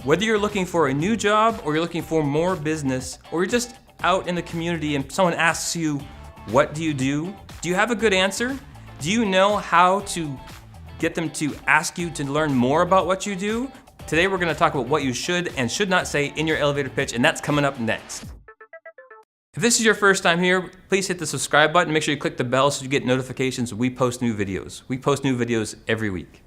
Whether you're looking for a new job or you're looking for more business or you're just out in the community and someone asks you, what do? Do you have a good answer? Do you know how to get them to ask you to learn more about what you do? Today we're gonna talk about what you should and should not say in your elevator pitch, and that's coming up next. If this is your first time here, please hit the subscribe button. Make sure you click the bell so you get notifications when we post new videos. We post new videos every week.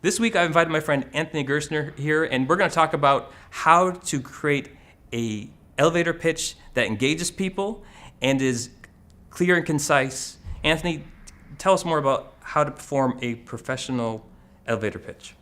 This week I've invited my friend Anthony Gerstner here, and we're gonna talk about how to create a elevator pitch that engages people and is clear and concise. Anthony, tell us more about how to perform a professional elevator pitch.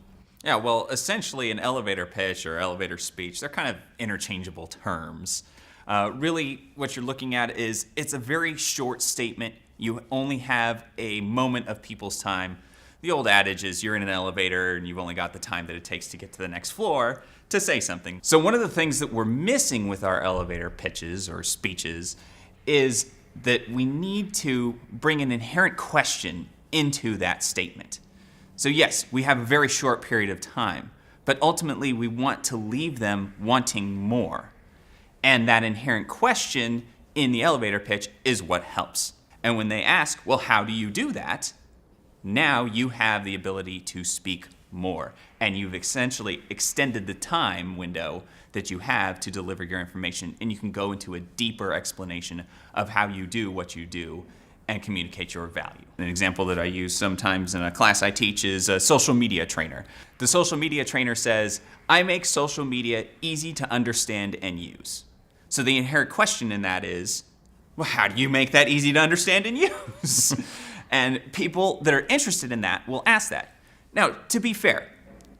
Yeah, well, essentially an elevator pitch or elevator speech, they're kind of interchangeable terms. Really, what you're looking at is it's a very short statement. You only have a moment of people's time. The old adage is you're in an elevator and you've only got the time that it takes to get to the next floor to say something. So one of the things that we're missing with our elevator pitches or speeches is that we need to bring an inherent question into that statement. So yes, we have a very short period of time, but ultimately we want to leave them wanting more. And that inherent question in the elevator pitch is what helps. And when they ask, well, how do you do that? Now you have the ability to speak more. And you've essentially extended the time window that you have to deliver your information, and you can go into a deeper explanation of how you do what you do and communicate your value. An example that I use sometimes in a class I teach is a social media trainer. The social media trainer says, I make social media easy to understand and use. So the inherent question in that is, well, how do you make that easy to understand and use? And people that are interested in that will ask that. Now, to be fair,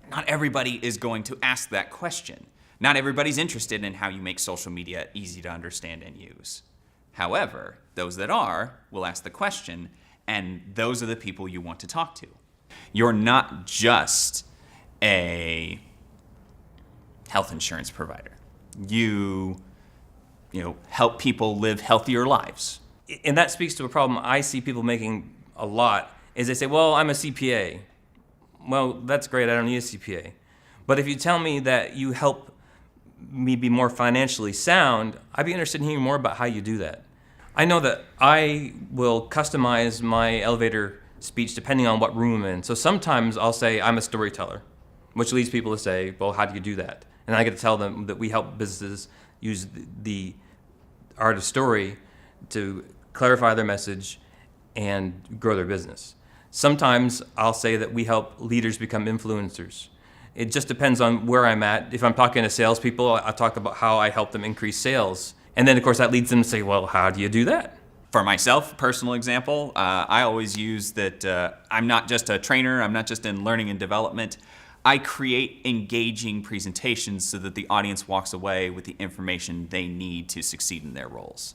not everybody is going to ask that question. Not everybody's interested in how you make social media easy to understand and use. However, those that are will ask the question, and those are the people you want to talk to. You're not just a health insurance provider. You help people live healthier lives. And that speaks to a problem I see people making a lot, is they say, well, I'm a CPA. Well, that's great, I don't need a CPA. But if you tell me that you help me be more financially sound, I'd be interested in hearing more about how you do that. I know that I will customize my elevator speech depending on what room I'm in. So sometimes I'll say I'm a storyteller, which leads people to say, well, how do you do that? And I get to tell them that we help businesses use the art of story to clarify their message and grow their business. Sometimes I'll say that we help leaders become influencers. It just depends on where I'm at. If I'm talking to salespeople, I talk about how I help them increase sales. And then of course that leads them to say, well, how do you do that? For myself, personal example, I always use that I'm not just a trainer, I'm not just in learning and development. I create engaging presentations so that the audience walks away with the information they need to succeed in their roles.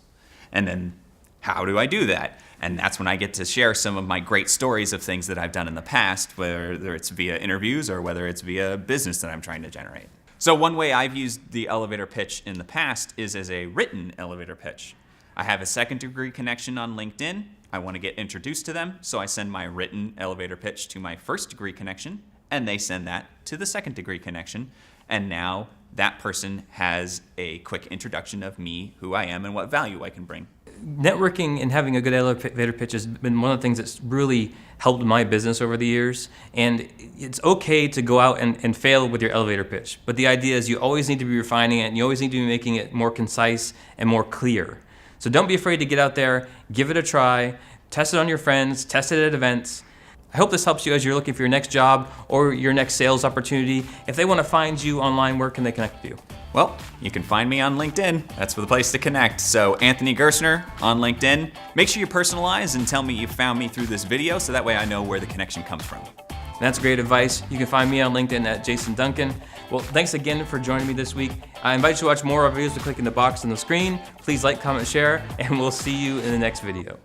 And then how do I do that? And that's when I get to share some of my great stories of things that I've done in the past, whether it's via interviews or whether it's via business that I'm trying to generate. So one way I've used the elevator pitch in the past is as a written elevator pitch. I have a second-degree connection on LinkedIn. I want to get introduced to them, so I send my written elevator pitch to my first-degree connection, and they send that to the second-degree connection. And now that person has a quick introduction of me, who I am, and what value I can bring. Networking and having a good elevator pitch has been one of the things that's really helped my business over the years. And it's okay to go out and fail with your elevator pitch. But the idea is you always need to be refining it, and you always need to be making it more concise and more clear. So don't be afraid to get out there, give it a try, test it on your friends, test it at events. I hope this helps you as you're looking for your next job or your next sales opportunity. If they want to find you online, where can they connect with you? Well, you can find me on LinkedIn. That's the place to connect. So Anthony Gerstner on LinkedIn. Make sure you personalize and tell me you found me through this video so that way I know where the connection comes from. That's great advice. You can find me on LinkedIn at Jason Duncan. Well, thanks again for joining me this week. I invite you to watch more of our videos by clicking the box on the screen. Please like, comment, share, and we'll see you in the next video.